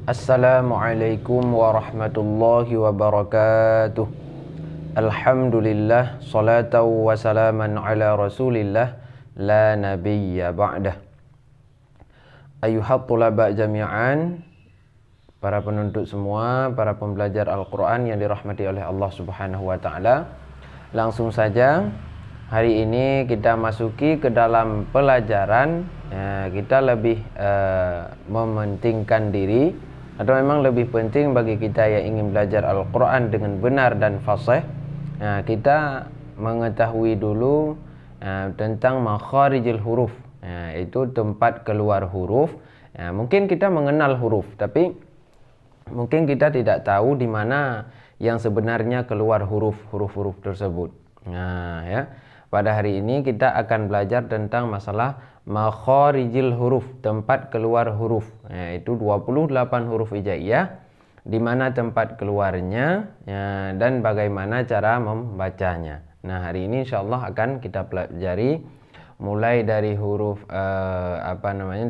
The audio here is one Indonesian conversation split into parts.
Assalamualaikum warahmatullahi wabarakatuh. Alhamdulillah, salatan wa salaman ala rasulillah, la nabiyya ba'dah. Ayuhat tulaba jami'an, para penuntut semua, para pembelajar Al-Quran yang dirahmati oleh Allah subhanahu wa ta'ala. Langsung saja, hari ini kita masuki ke dalam pelajaran. Kita lebih mementingkan diri, atau memang lebih penting bagi kita yang ingin belajar Al-Quran dengan benar dan fasih, kita mengetahui dulu tentang makharijil huruf, itu tempat keluar huruf. Mungkin kita mengenal huruf, tapi mungkin kita tidak tahu di mana yang sebenarnya keluar huruf-huruf tersebut. Pada hari ini kita akan belajar tentang masalah makharijil huruf, tempat keluar huruf, yaitu 28 huruf hijaiyah, di mana tempat keluarnya, dan bagaimana cara membacanya. Nah, hari ini insyaallah akan kita pelajari mulai dari huruf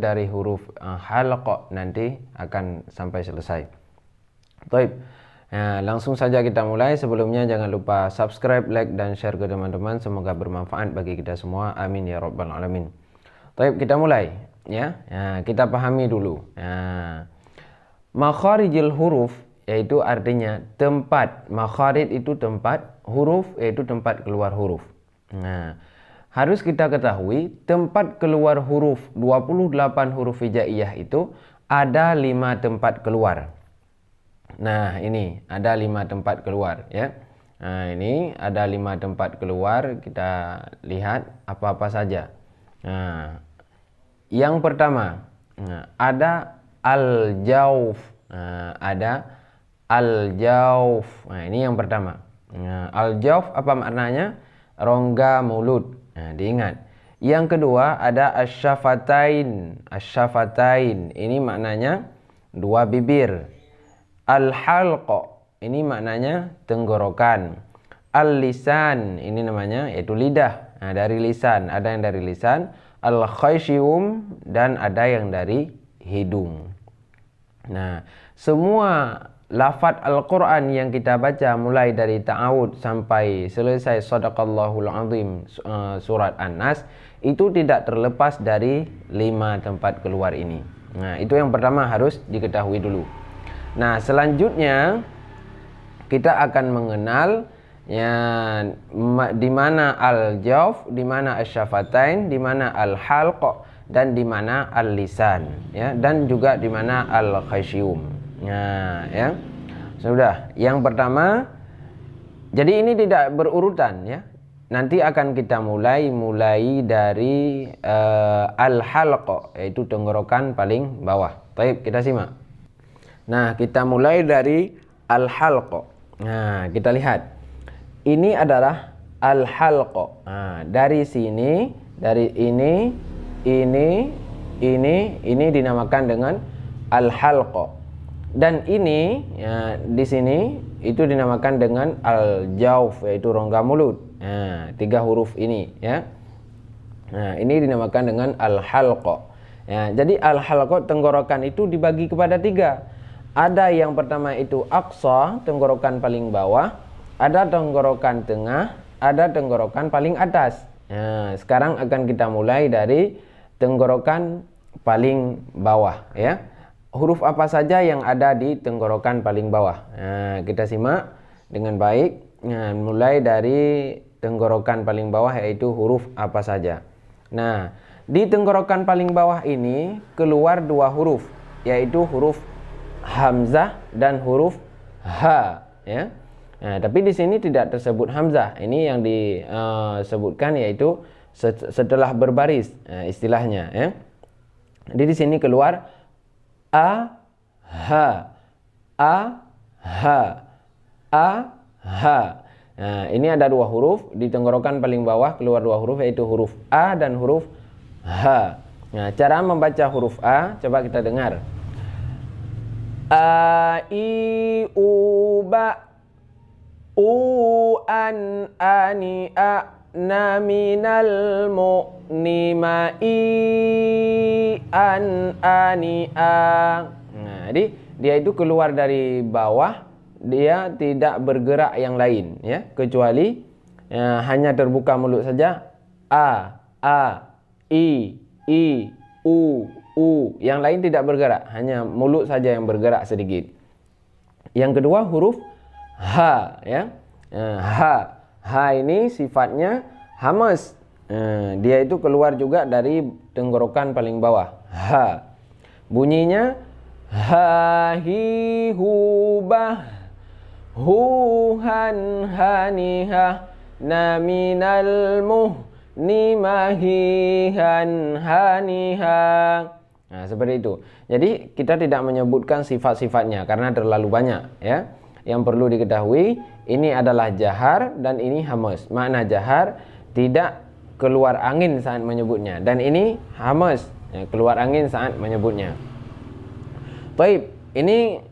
dari huruf halqa, nanti akan sampai selesai. Baik. Langsung saja kita mulai. Sebelumnya jangan lupa subscribe, like, dan share ke teman-teman. Semoga bermanfaat bagi kita semua. Amin ya rabbal alamin. Baik, kita mulai ya. Kita pahami dulu. Makharijil huruf yaitu artinya tempat. Makharij itu tempat, huruf yaitu tempat keluar huruf. Harus kita ketahui tempat keluar huruf 28 huruf hijaiyah itu ada 5 tempat keluar. Nah, ini ada 5 tempat keluar ya. Ini ada 5 tempat keluar. Kita lihat apa-apa saja. Yang pertama, ada al-jauf. Ada al-jauf. Ini yang pertama. Al-jauf apa maknanya? Rongga mulut. Diingat. Yang kedua ada asyafatain. Asyafatain ini maknanya 2 bibir. Al-halqa ini maknanya tenggorokan. Al-lisan ini namanya yaitu lidah. Dari lisan, ada yang dari lisan. Al-khaysyum dan ada yang dari hidung. Nah, semua lafaz Al-Quran yang kita baca mulai dari ta'awud sampai selesai Shadaqallahul Azim surat An-Nas itu tidak terlepas dari 5 tempat keluar ini. Nah, itu yang pertama harus diketahui dulu. Nah, selanjutnya kita akan mengenal di mana al-jawf, di mana asyafatain, di mana al-halq, dan di mana al-lisan, ya, dan juga di mana al-khaysyum. Ya. Sudah. Yang pertama, jadi ini tidak berurutan ya. Nanti akan kita mulai dari al-halq, yaitu tenggorokan paling bawah. Baik, kita simak. Nah, kita mulai dari al-halq. Nah, kita lihat. Ini adalah al-halq. Nah, dari sini, dari ini dinamakan dengan al-halq. Dan ini di sini itu dinamakan dengan al-jauf, yaitu rongga mulut. Nah, 3 huruf ini ya. Nah, ini dinamakan dengan al-halq. Ya, jadi al-halq tenggorokan itu dibagi kepada 3. Ada yang pertama itu aqsa, tenggorokan paling bawah. Ada tenggorokan tengah, ada tenggorokan paling atas. Nah, sekarang akan kita mulai dari tenggorokan paling bawah ya. Huruf apa saja yang ada di tenggorokan paling bawah? Nah, kita simak dengan baik. Nah, mulai dari tenggorokan paling bawah yaitu huruf apa saja. Nah, di tenggorokan paling bawah ini keluar 2 huruf, yaitu huruf hamzah dan huruf ha ya. Nah, tapi di sini tidak tersebut hamzah. Ini yang disebutkan yaitu setelah berbaris, istilahnya ya. Jadi di sini keluar a ha, a ha, a ha. Nah, ini ada 2 huruf di tenggorokan paling bawah, keluar 2 huruf yaitu huruf a dan huruf ha. Nah, cara membaca huruf a coba kita dengar. A i u ba u an ani a na minal mu'nimai an ani a. Nah, jadi dia itu keluar dari bawah, dia tidak bergerak yang lain ya, kecuali hanya terbuka mulut saja. A, i, u. Yang lain tidak bergerak, hanya mulut saja yang bergerak sedikit. Yang kedua huruf H ya. H ini sifatnya hamas. Dia itu keluar juga dari tenggorokan paling bawah. H. Bunyinya ha hi hu bah hu han hanihah na minal muh ni mahihan haniha. Nah, seperti itu. Jadi kita tidak menyebutkan sifat-sifatnya karena terlalu banyak ya. Yang perlu diketahui, ini adalah jahar dan ini hamas. Makna jahar tidak keluar angin saat menyebutnya, dan ini hamas ya, keluar angin saat menyebutnya. Baik, ini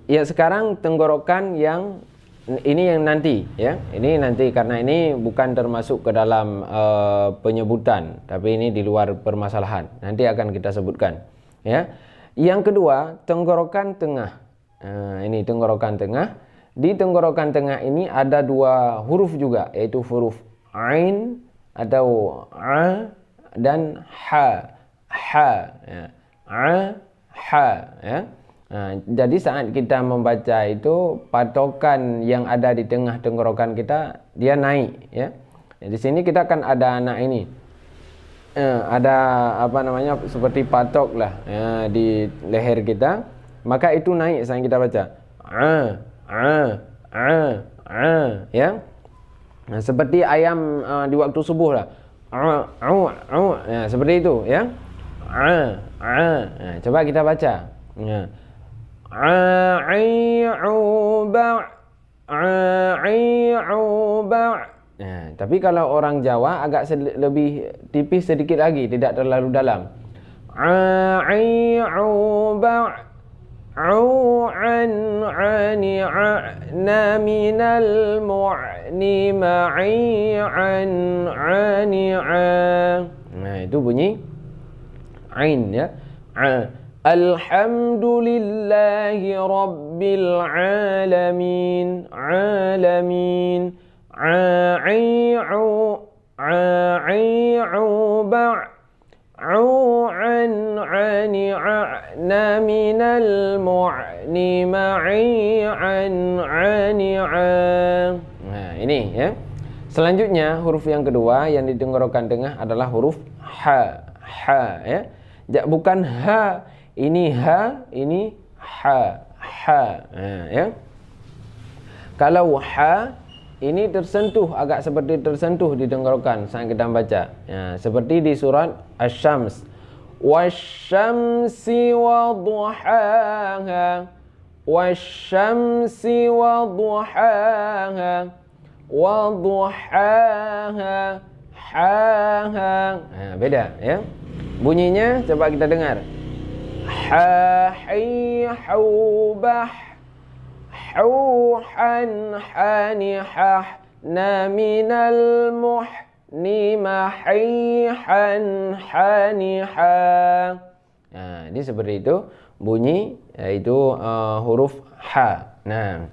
ya sekarang tenggorokan yang ini yang nanti ya. Ini nanti karena ini bukan termasuk ke dalam penyebutan, tapi ini di luar permasalahan. Nanti akan kita sebutkan ya. Yang kedua, tenggorokan tengah. Ini tenggorokan tengah. Di tenggorokan tengah ini ada dua huruf juga, yaitu huruf ain atau a dan ha. Ya. Ha ya. Jadi saat kita membaca itu patokan yang ada di tengah tenggorokan kita dia naik ya. Di sini kita kan ada anak ini. Ada apa namanya seperti patok lah ya, di leher kita, maka itu naik saat kita baca ya. Nah, seperti ayam di waktu subuh lah ya, seperti itu ya. Nah, coba kita baca ya. Nah, tapi kalau orang Jawa agak lebih tipis sedikit lagi, tidak terlalu dalam. Nah, itu bunyi ain ya. Alhamdulillahi rabbil alamin. Alamin. Nah, ini ya. Selanjutnya huruf yang kedua yang di tenggorokan tengah adalah huruf ha. Ha ya. Bukan ha, ini ha, ini ha. Ha ya. Kalau ha ini tersentuh, agak seperti tersentuh di tenggorokan saat kita baca ya, seperti di surat Asy-Syams. Wasyamsi wadduhaha. Wasyamsi wadduhaha. Wadduhaha. Ha. Nah, beda ya. Bunyinya coba kita dengar. Ha hi hu bah. Huhan hanihah na minal muhni mahihan hanihah. Nah, ini seperti itu bunyi, yaitu huruf ha. Nah,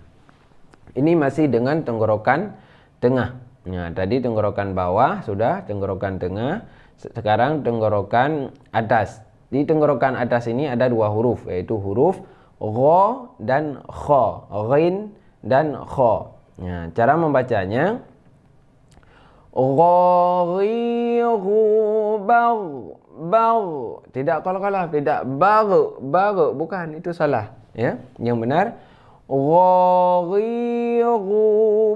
ini masih dengan tenggorokan tengah. Nah, tadi tenggorokan bawah sudah, tenggorokan tengah. Sekarang tenggorokan atas. Di tenggorokan atas ini ada dua huruf, yaitu huruf gha dan kha, ghin dan kha. Nah, cara membacanya ghairihu bagh. Tidak qalqalah, tidak bagh, bukan, itu salah ya. Yang benar ghairihu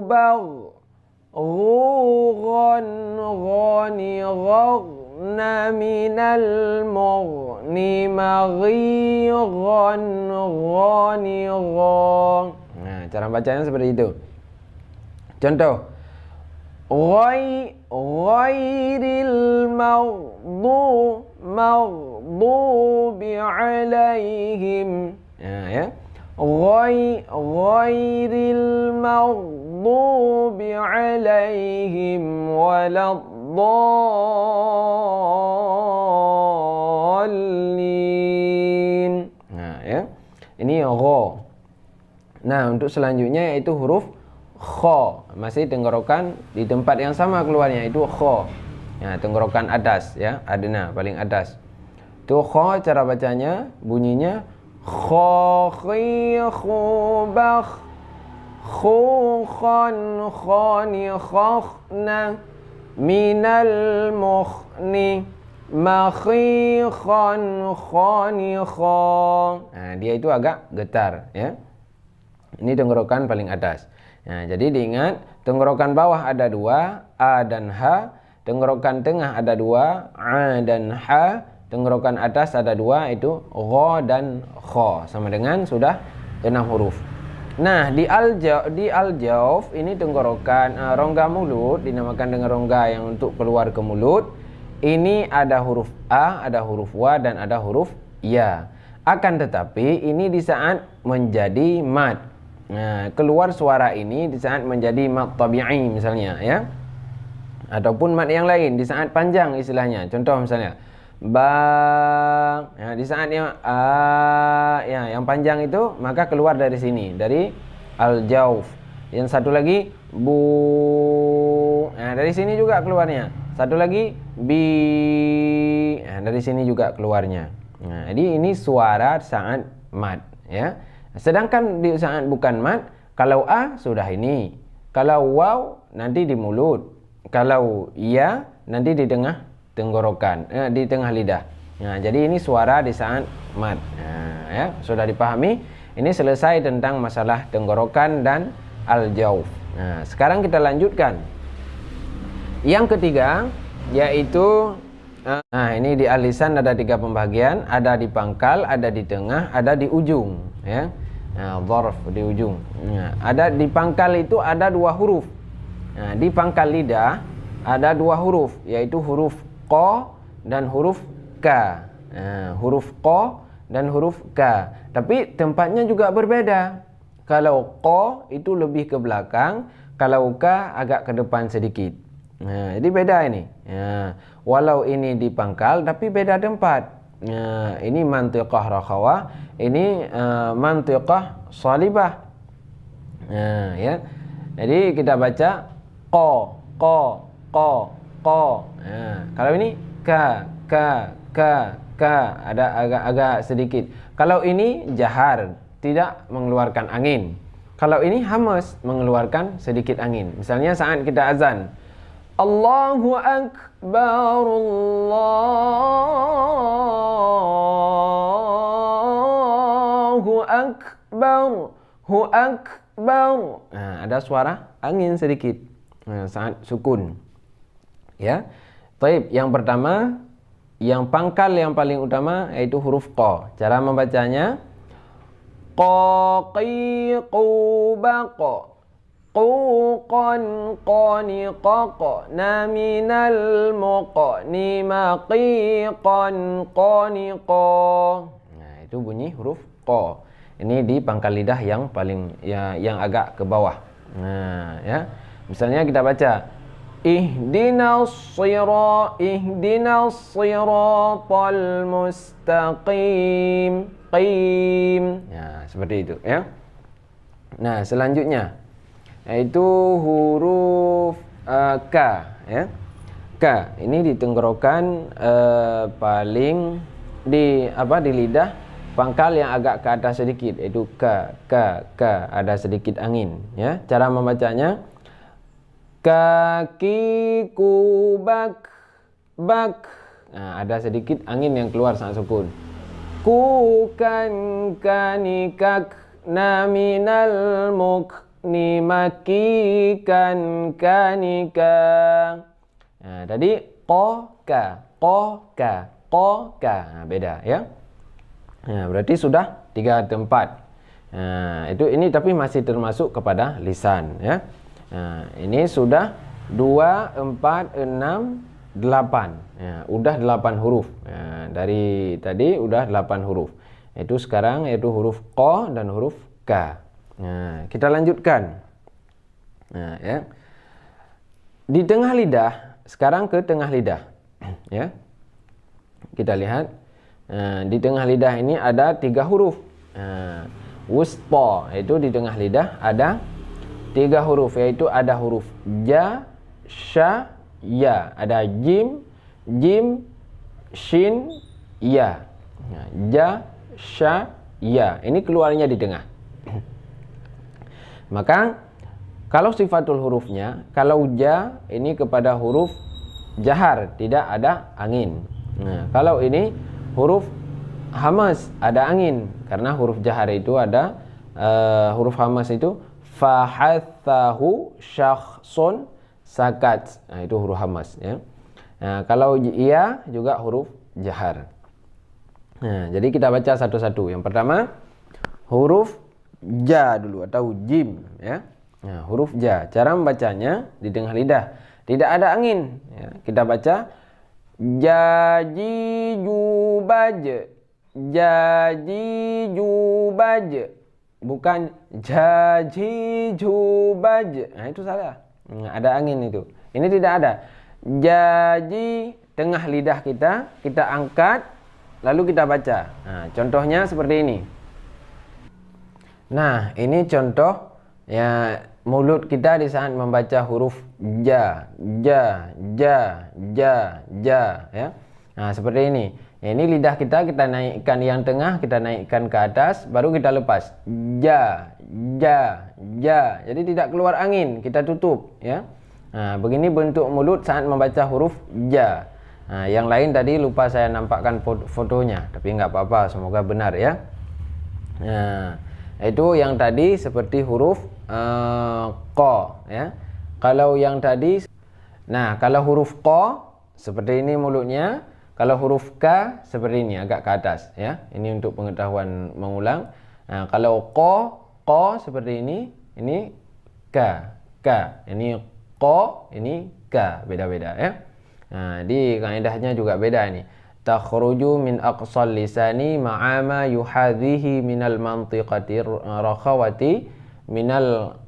bagh. Ghan ghani na minal mughni maghiran ghani ghan. Nah, cara bacanya seperti itu. Contoh, ghairil maghdubi alaihim. Nah, ya. ghairil maghdubi alaihim waladdallin. Nah, ya. Ini gha. Nah, untuk selanjutnya yaitu huruf kha. Masih tenggorokan di tempat yang sama keluarnya, itu kha. Ya, tenggorokan atas ya, adna paling atas. Itu kha, cara bacanya bunyinya kha khi khu bakh khu khan khani khakhna minal mukhni makhi khan khani kha. Nah, dia itu agak getar ya. Ini tenggorokan paling atas. Nah, jadi diingat, tenggorokan bawah ada dua, a dan h. Tenggorokan tengah ada dua, a dan h. Tenggorokan atas ada dua, itu gha dan kha. Sama dengan sudah 6 huruf. Nah, di al-jawf ini tenggorokan rongga mulut, dinamakan dengan rongga yang untuk keluar ke mulut. Ini ada huruf a, ada huruf wa, dan ada huruf ya. Akan tetapi ini di saat menjadi mad. Nah, keluar suara ini di saat menjadi mad tabi'i misalnya ya. Ataupun mad yang lain di saat panjang istilahnya. Contoh misalnya ba, ya, di saat yang ya, yang panjang itu maka keluar dari sini, dari al-jawf. Yang satu lagi bu, nah, dari sini juga keluarnya. Satu lagi bi, nah, dari sini juga keluarnya. Nah, jadi ini suara saat mad ya. Sedangkan di saat bukan mad, kalau a sudah ini, kalau waw nanti di mulut, kalau ya nanti di tengah tenggorokan, di tengah lidah. Nah, jadi ini suara di saat mad. Nah, ya, sudah dipahami. Ini selesai tentang masalah tenggorokan dan al-jawf. Nah, sekarang kita lanjutkan. Yang ketiga yaitu ini di al-lisan ada 3 pembagian, ada di pangkal, ada di tengah, ada di ujung ya. Nah, dzarf di ujung. Nah, ada di pangkal itu ada 2 huruf. Nah, di pangkal lidah ada 2 huruf, yaitu huruf qa dan huruf ka. Nah, huruf qa dan huruf ka. Tapi tempatnya juga berbeda. Kalau qa itu lebih ke belakang, kalau ka agak ke depan sedikit. Nah, jadi beda ini. Nah, walau ini di pangkal tapi beda tempat. Nah, ini mantiqah rakhawah, ini mantiqah salibah. Nah, ya. Jadi kita baca qa, qa, qa, qa. Nah, kalau ini ka, ada agak sedikit. Kalau ini jahar, tidak mengeluarkan angin. Kalau ini hamas, mengeluarkan sedikit angin. Misalnya saat kita azan, Allahu Akbar, Allahu Akbar, Hu Akbar. Nah, ada suara angin sedikit. Nah, saat sukun. Ya. Baik, yang pertama, yang pangkal yang paling utama yaitu huruf qa. Cara membacanya qa qi qu baq qu qan qani qaq na minal muqni maqi qan qani qa. Nah, itu bunyi huruf qa. Ini di pangkal lidah yang paling yang agak ke bawah. Nah, ya. Misalnya kita baca ihdinas siratal mustaqim qim. Ya, seperti itu ya. Nah, selanjutnya yaitu huruf k ya. K ini di tenggorokan paling di lidah pangkal yang agak ke atas sedikit, yaitu k ada sedikit angin ya. Cara membacanya kaki kubak bak. Nah, ada sedikit angin yang keluar saat sukun. Kukan kanikak na minal mukni makikan kanika. Nah, tadi qoka. Nah, beda ya. Nah, berarti sudah 3 tempat. Nah, ini tapi masih termasuk kepada lisan ya. Nah, ini sudah 2, 4, 6, 8. Ya, udah 8 huruf. Ya, dari tadi udah 8 huruf. Itu sekarang yaitu huruf qa dan huruf ka. Nah, kita lanjutkan. Nah, ya. Di tengah lidah, sekarang ke tengah lidah. Ya. Kita lihat. Di tengah lidah ini ada 3 huruf. Wusta, yaitu di tengah lidah ada 3 huruf, yaitu ada huruf ja, sha, ya. Ada jim, shin, ya. Ja, sha, ya. Ini keluarnya di tengah. Maka kalau sifatul hurufnya, kalau ja ini kepada huruf jahar, tidak ada angin. Nah, kalau ini huruf hamas, ada angin, karena huruf jahar itu ada huruf hamas itu fahathahu syakhsun sakat. Nah, itu huruf hamas, ya. Nah, kalau iya juga huruf jahar. Nah, jadi kita baca satu-satu. Yang pertama huruf ja dulu atau jim, ya. Nah, huruf ja, cara membacanya di tengah lidah, tidak ada angin, ya. Kita baca jaji jubaj, jaji jubaj, bukan jaji jubaj. Nah, itu salah. Nah, ada angin itu. Ini tidak ada. Jaji, tengah lidah kita angkat, lalu kita baca. Nah, contohnya seperti ini. Nah, ini contoh ya mulut kita di saat membaca huruf ja, ja, ja, ja, ja, ya. Nah, seperti ini. Ini lidah kita naikkan yang tengah, kita naikkan ke atas, baru kita lepas. Ja, ja, ja. Jadi tidak keluar angin, kita tutup, ya. Nah, begini bentuk mulut saat membaca huruf ja. Nah, yang lain tadi lupa saya nampakkan fotonya, tapi nggak apa-apa, semoga benar, ya. Nah, itu yang tadi seperti huruf qa, ya. Kalau yang tadi, nah kalau huruf qa seperti ini mulutnya, kalau huruf ka seperti ini agak ke atas, ya. Ini untuk pengetahuan mengulang. Nah, kalau qa seperti ini ka, ini qa, ini ka, beda-beda, ya. Nah, di kaidahnya juga beda ini. Takhruju min aqsal lisani ma'ama yuhadhihi minal mantiqati rakhawati minal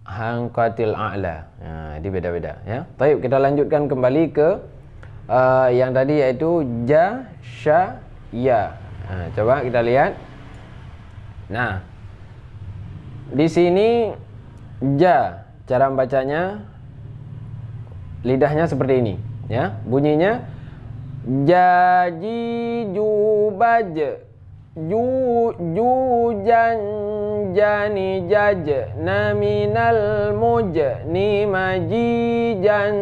hanqatil a'la. Nah, ini beda-beda, ya. Baik, kita lanjutkan kembali ke yang tadi yaitu ja, sha, ya. Nah, coba kita lihat. Nah, di sini ja, cara membacanya lidahnya seperti ini, ya. Bunyinya jaji jubaj, jujan jani jaj naminal mujni majijan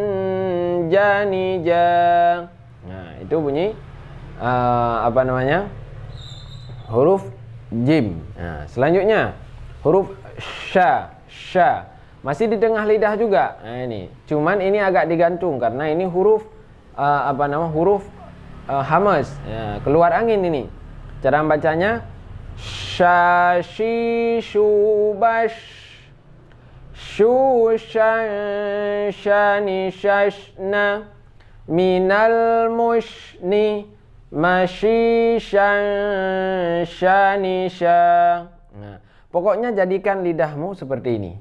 jani ja. Nah, itu bunyi apa namanya, huruf jim. Nah, selanjutnya huruf sha, masih di tengah lidah juga. Nah, ini cuman ini agak digantung karena ini huruf huruf hamas, ya, keluar angin ini. Cara membacanya syashi shubash, shushan shani shashna minal mushni mashishan shani sha. Nah, pokoknya jadikan lidahmu seperti ini,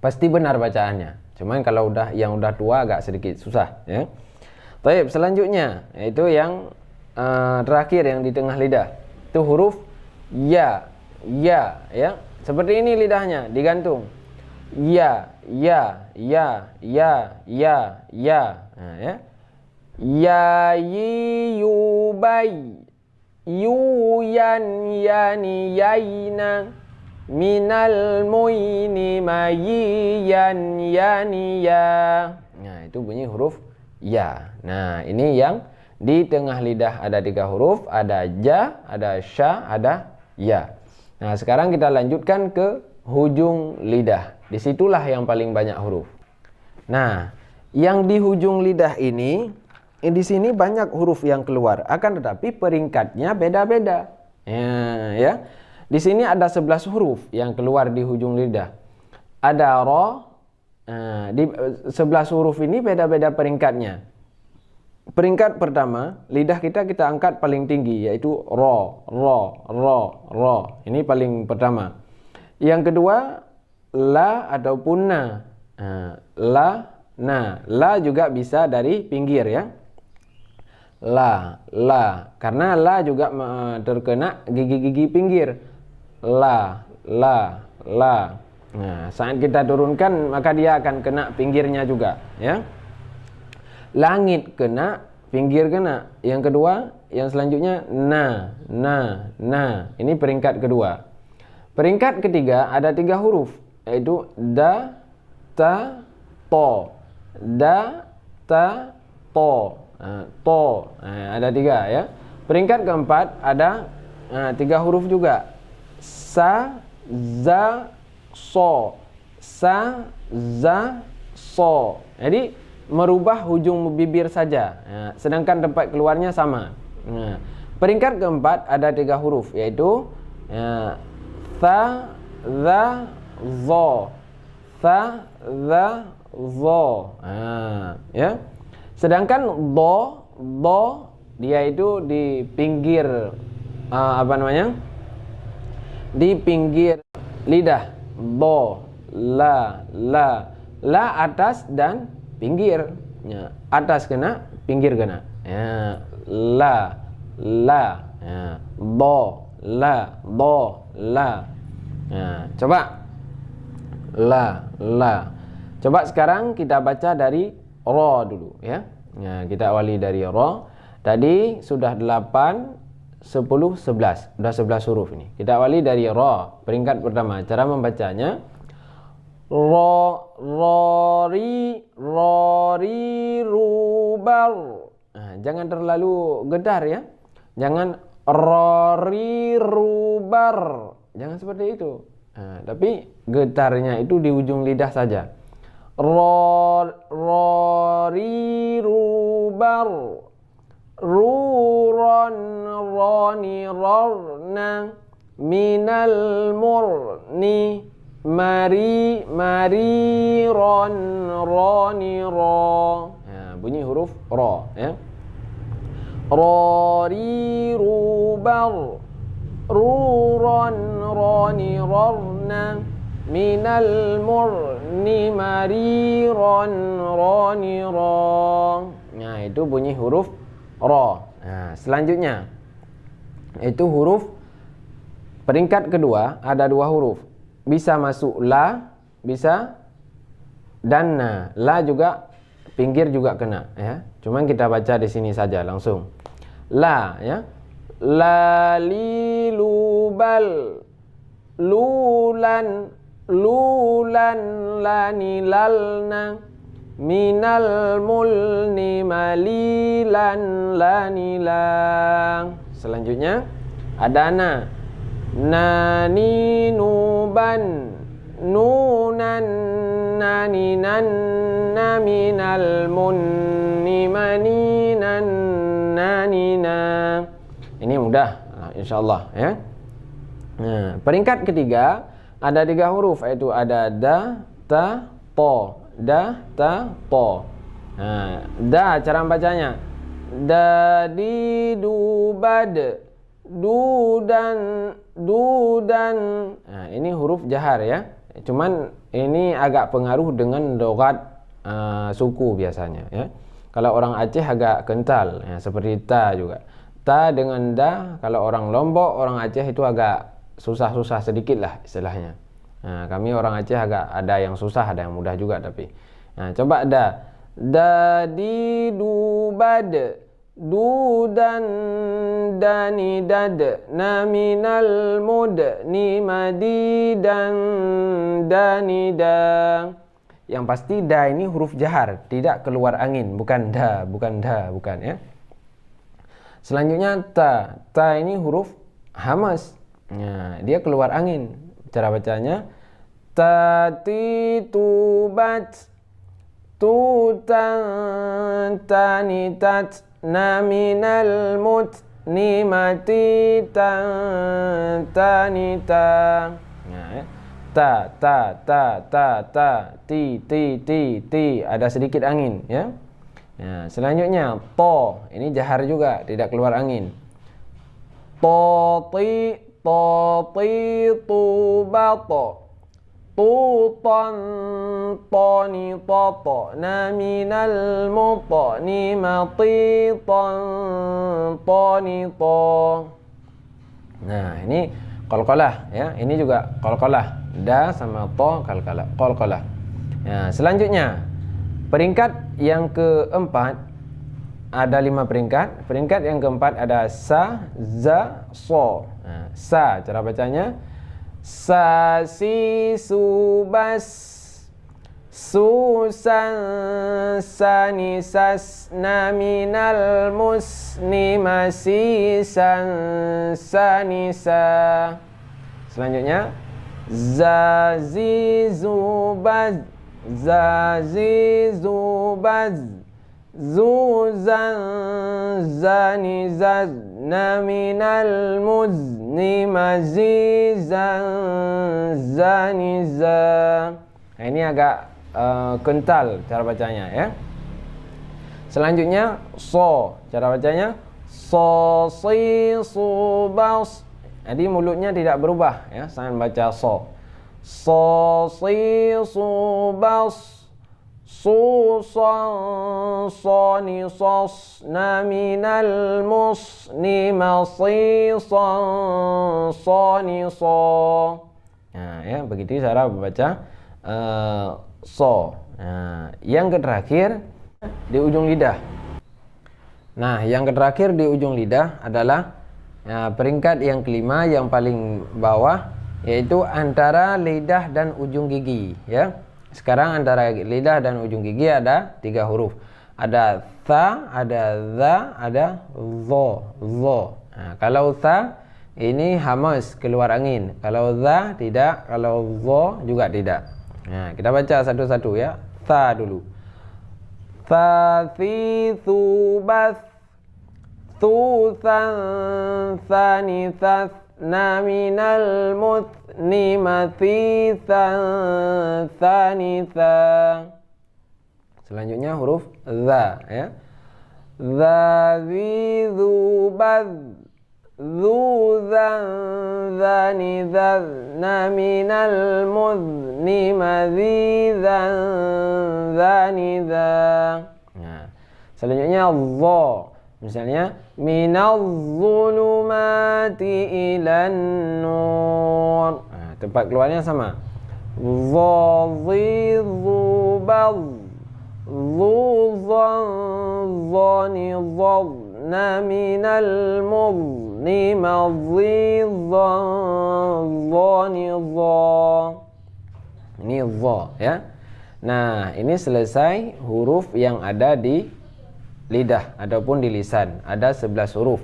pasti benar bacaannya. Cuman kalau yang udah tua agak sedikit susah, ya. Baik, selanjutnya yaitu yang terakhir yang di tengah lidah. Itu huruf ya, ya. Seperti ini lidahnya digantung. Ya, ya, ya, ya, ya, ya. Nah, ya. Ya, yi, yu, bai, yu, yan, yani, yaina, minal muini, mayiyan, yani, ya. Nah, itu bunyi huruf ya. Nah, ini yang di tengah lidah ada 3 huruf, ada ja, ada sha, ada ya. Nah, sekarang kita lanjutkan ke hujung lidah. Disitulah yang paling banyak huruf. Nah, yang di hujung lidah ini, di sini banyak huruf yang keluar, akan tetapi peringkatnya beda-beda. Ya. Di sini ada 11 huruf yang keluar di hujung lidah. Ada ro. Di 11 huruf ini beda-beda peringkatnya. peringkat pertama, lidah kita angkat paling tinggi, yaitu ro, ro, ro, ro. Ini paling pertama. Yang kedua, la ataupun na. La, na. La juga bisa dari pinggir ya. La, la. Karena la juga terkena gigi-gigi pinggir. La, la, la. Nah, saat kita turunkan maka dia akan kena pinggirnya juga ya. Langit kena, pinggir kena. Yang kedua, yang selanjutnya na, na, na. Ini peringkat kedua. Peringkat ketiga ada 3 huruf, yaitu da, ta, to. Da, ta, to. To. Ada 3 ya. Peringkat keempat ada 3 huruf juga. Sa, za, so. Sa, za, so. Jadi merubah hujung bibir saja, sedangkan tempat keluarnya sama. Peringkat keempat ada 3 huruf, yaitu tha, za, zo. Tha, za, zo. Ya. Sedangkan do dia itu di pinggir di pinggir lidah. Do, la, la. La atas dan pinggir. Ya. Atas kena, pinggir kena. Ya. La, la. Ya. Do, la, do, la. Ya. Coba. La, la. Coba sekarang kita baca dari ro dulu ya. Ya, kita awali dari ro. Tadi sudah 8, 10, 11. Sudah 11 huruf ini. Kita awali dari ro. Peringkat pertama. Cara membacanya ro, rori, rori, rubar. Jangan terlalu gedar ya. Jangan rori, rubar. Jangan seperti itu. Tapi getarnya itu di ujung lidah saja. Rori, rubar. Ruron, roni, rorna. Minal murni. Mari, mari, ron, roni, ro. Bunyi huruf ro ya. Rori, rubar. Ruron, roni, rorna. Minal murni, mari, ron, roni, ro. Nah, itu bunyi huruf ro. Nah, selanjutnya itu huruf peringkat kedua ada 2 huruf. Bisa masuk la, bisa dan na. La juga pinggir juga kena ya. Cuman kita baca di sini saja langsung. La ya. La, li, lubal. Lulan, lulan, lani, lalna. Minal mulni, malilan, lani, lang. Selanjutnya ada na. Nani, nuban. Nunan, nani, nanna. Minal munni, maninan, nanina. Ini mudah insyaallah ya. Nah, peringkat ketiga ada 3 huruf, yaitu ada da, ta, to. Da, ta, to. Nah, da cara bacanya da, di, du, bad. Du dan, du dan. Nah, ini huruf jahar ya. Cuman ini agak pengaruh dengan logat suku biasanya ya. Kalau orang Aceh agak kental ya, seperti ta juga. Ta dengan da, kalau orang Lombok, orang Aceh itu agak susah-susah sedikit lah istilahnya. Nah, kami orang Aceh agak ada yang susah, ada yang mudah juga tapi. Nah, coba da. Da, di, du, bad. Du dan, dani, dad. Na, minal mud, ni, madi, dan, dani, da. Yang pasti da ini huruf jahar, tidak keluar angin, bukan da, bukan ya. Selanjutnya ta. Ta ini huruf hamas. Nah, dia keluar angin. Cara bacanya tati, tubat. Tutan, tani, tat. Na, minal mut, ni, mati, tan, tani, ta. Nah, ya. Ta, ta, ta, ta, ta, ti, ti, ti, ti. Ada sedikit angin ya. Ya, selanjutnya to, ini jahar juga, tidak keluar angin. To ti tu ba to. Tutan tani tata na minal mutani matitan tani ta. Nah, ini qalqalah ya. Ini juga qalqalah. Da sama ta qalqalah. Ya, selanjutnya peringkat yang keempat ada 5 peringkat. Peringkat yang keempat ada sa, za, so. Nah, sa cara bacanya sa si su bas su san sa ni sas na minal mus ni masi san sa ni sa. Selanjutnya za zi zu baz za zi zu baz zu zan zani zaz na minal muzni mazizan zani za. Nah, ini agak kental cara bacanya ya. Selanjutnya so, cara bacanya so si su bas. Jadi mulutnya tidak berubah ya, sangat baca so. So si su bas su san sani sos na minal musni masisan sani so. Nah, ya begitu cara membaca so. Nah, yang terakhir di ujung lidah. Nah, yang terakhir di ujung lidah adalah peringkat yang kelima yang paling bawah, yaitu antara lidah dan ujung gigi ya. Sekarang antara lidah dan ujung gigi ada 3 huruf. Ada tha, ada za, ada zo. Nah, kalau tha ini hamas, keluar angin. Kalau za tidak, kalau zo juga tidak. Nah, kita baca satu-satu ya. Tha dulu. Tha thi thu bath thu than thani thas na minal muthni mathisan thanitha. Selanjutnya huruf za ya. Za zi zu baz zu zan zani zaz na minal muthni mazizan zaniza. Nah, selanjutnya za. Misalnya minaz zulumati ilan nur. Nah, tempat keluarnya sama. Dhi dhubaz dhuzan dhani dhadna minal mudni madzizan dhani dha. Ini dha ya. Nah, ini selesai huruf yang ada di lidah ataupun di lisan. Ada 11 huruf.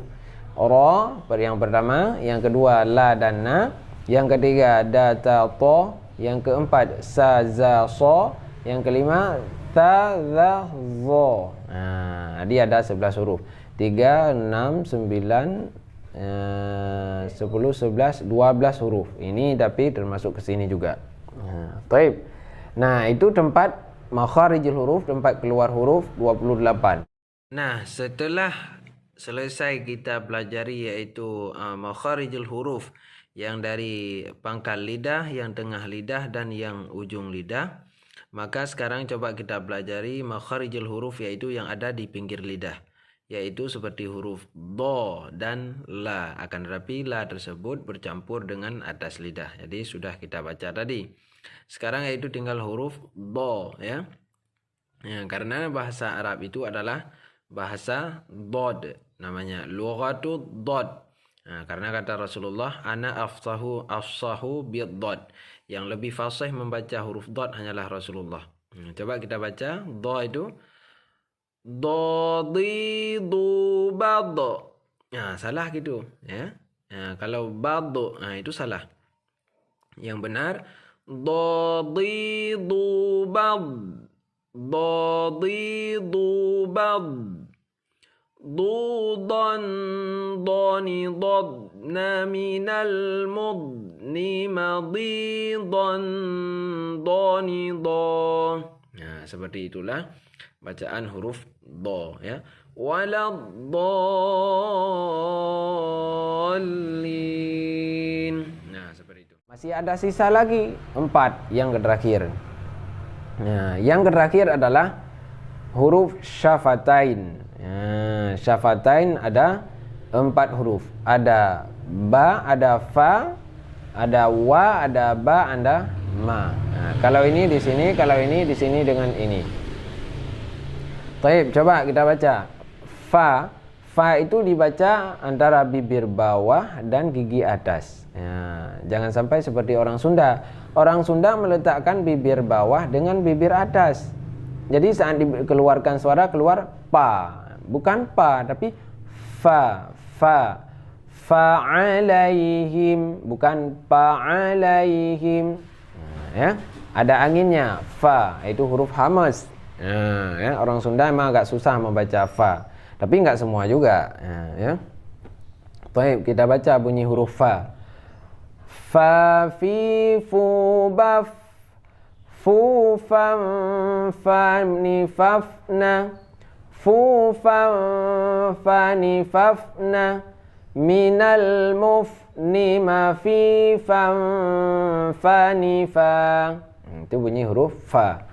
Ra yang pertama, yang kedua la dan na, yang ketiga da ta ta, yang keempat sa za so, yang kelima ta za zo. Nah, dia ada 11 huruf. 3 6 9 10 11 12 huruf. Ini tapi termasuk ke sini juga. Baik. Nah, itu tempat makharijul huruf, tempat keluar huruf 28. Nah, setelah selesai kita pelajari yaitu makharijul huruf yang dari pangkal lidah, yang tengah lidah dan yang ujung lidah, maka sekarang coba kita pelajari makharijul huruf yaitu yang ada di pinggir lidah, yaitu seperti huruf do dan la. Akan tetapi la tersebut bercampur dengan atas lidah. Jadi sudah kita baca tadi. Sekarang yaitu tinggal huruf do ya. Ya, karena bahasa Arab itu adalah bahasa dod, namanya lughatu dod. Nah, karena kata Rasulullah, ana afsahu bid-dod. Yang lebih fasih membaca huruf dod hanyalah Rasulullah. Coba kita baca do itu dodi du bad. Nah, salah gitu ya. Nah, kalau bad, nah itu salah. Yang benar dodi du bad. Dodi du bad. Dudan dani dadna minal mudni madidan dani da. Nah, seperti itulah bacaan huruf do ya. Waladdallin. Nah, seperti itu. Masih ada sisa lagi 4 yang terakhir. Nah, yang terakhir adalah huruf syafatain. Nah, syafatain ada 4 huruf. Ada ba, ada fa, ada wa, ada ba, ada ma. Nah, kalau ini di sini, kalau ini di sini dengan ini. Baik, coba kita baca. Fa itu dibaca antara bibir bawah dan gigi atas. Ya, jangan sampai seperti orang Sunda. Orang Sunda meletakkan bibir bawah dengan bibir atas. Jadi saat dikeluarkan suara keluar pa, bukan pa tapi fa. Fa'alaihim, bukan pa'alaihim. Ya, ada anginnya. Fa itu huruf hamas. Ya, orang Sunda memang agak susah membaca fa. Tapi enggak semua juga, ya. Baik, kita baca bunyi huruf fa. Fa fi fu baf fu fam fani fafna fu fam fani fafna minal mufni ma fi fam fani fa. Itu bunyi huruf fa.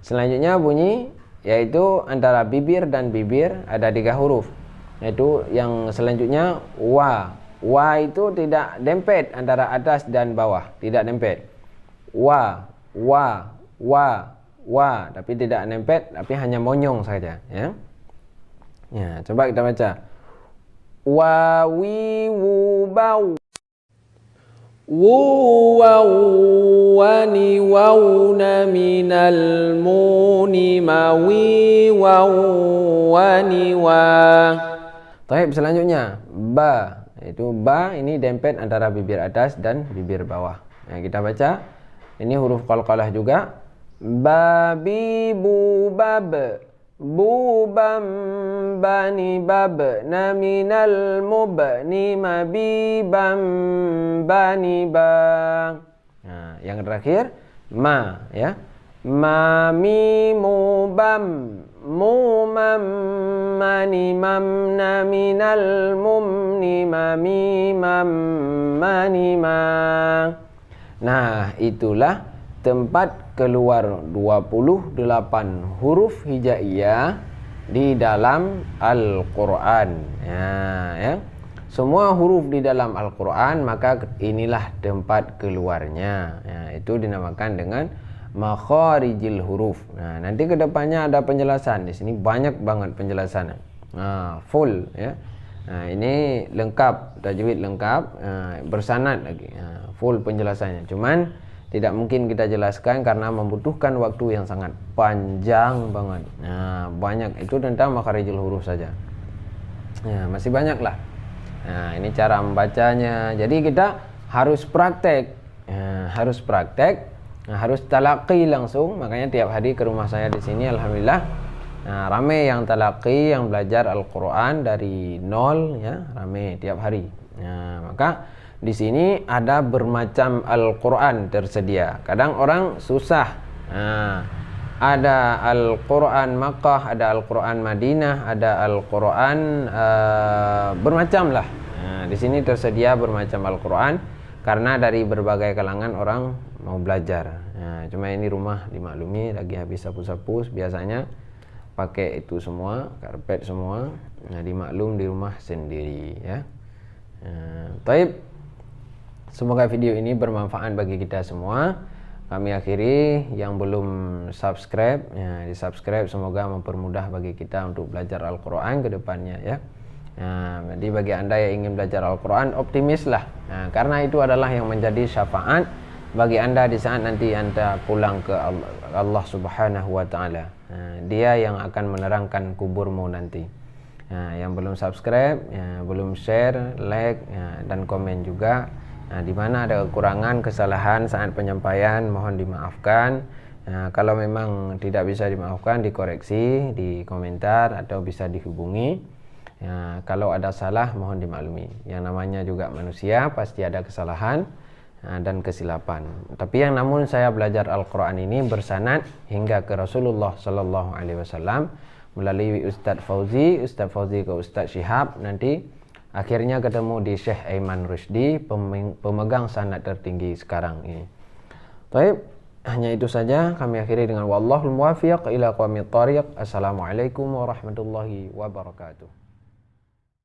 Selanjutnya bunyi yaitu antara bibir dan bibir ada 3 huruf. Yaitu yang selanjutnya wa. Wa itu tidak dempet antara atas dan bawah, tidak dempet. Wa. Tapi tidak dempet, tapi hanya monyong saja, ya. Ya, coba kita baca. Wa wi wu bau. Wani wauna minal muni mawi wani wa. Baik, selanjutnya ba. Itu ba ini dempet antara bibir atas dan bibir bawah. Nah, kita baca. Ini huruf qalqalah juga. Babi bu bab. Bubam bani bab na minal mubni mabibam bani ba. Nah, yang terakhir ma, ya. Mami mubam mumam mani mam na minal mumni mami mam mani ma. Nah, itulah tempat keluar 28 huruf hijaiyah di dalam Al-Quran. Ya. Semua huruf di dalam Al-Quran, maka inilah tempat keluarnya. Ya, itu dinamakan dengan makharijil huruf. Nah, nanti kedepannya ada penjelasan. Di sini banyak banget penjelasannya. Full, ya. Nah, ini lengkap, tajwid lengkap, bersanad lagi. Full penjelasannya. Cuman tidak mungkin kita jelaskan karena membutuhkan waktu yang sangat panjang banget. Nah, banyak itu tentang makharijul huruf saja. Nah, masih banyak lah. Nah, ini cara membacanya. Jadi kita harus praktek. Harus praktek. Nah, harus talaqi langsung. Makanya tiap hari ke rumah saya di sini, alhamdulillah. Nah, rame yang talaqi, yang belajar Al-Quran dari nol, ya, rame tiap hari. Nah, maka di sini ada bermacam Al-Quran tersedia. Kadang orang susah. Nah, ada Al-Quran Makkah, ada Al-Quran Madinah, ada Al-Quran bermacam lah. Nah, di sini tersedia bermacam Al-Quran karena dari berbagai kalangan orang mau belajar. Nah, cuma ini rumah dimaklumi lagi habis sapu-sapu, biasanya pakai itu semua, karpet semua. Nah, dimaklum di rumah sendiri, ya. Taib. Semoga video ini bermanfaat bagi kita semua. Kami akhiri, yang belum subscribe, ya, di subscribe, semoga mempermudah bagi kita untuk belajar Al-Quran ke depannya, ya. Nah, jadi bagi anda yang ingin belajar Al-Quran, optimislah. Nah, karena itu adalah yang menjadi syafaat bagi anda di saat nanti anda pulang ke Allah Subhanahu wa Ta'ala. Nah, dia yang akan menerangkan kuburmu nanti. Nah, yang belum subscribe, ya, belum share, like, ya, dan komen juga. Nah, di mana ada kekurangan, kesalahan saat penyampaian, mohon dimaafkan. Nah, kalau memang tidak bisa dimaafkan, dikoreksi di komentar atau bisa dihubungi. Ya, kalau ada salah, mohon dimaklumi. Yang namanya juga manusia, pasti ada kesalahan dan kesilapan. Tapi yang namun saya belajar Al-Quran ini bersanad hingga ke Rasulullah Sallallahu Alaihi Wasallam. melalui Ustadz Fauzi ke Ustadz Syihab, nanti akhirnya ketemu di Syekh Aiman Rusdi, pemegang sanad tertinggi sekarang ini. Baik, hanya itu saja kami akhiri dengan wallahul muwaffiq ila aqwamit thariq. Assalamualaikum warahmatullahi wabarakatuh.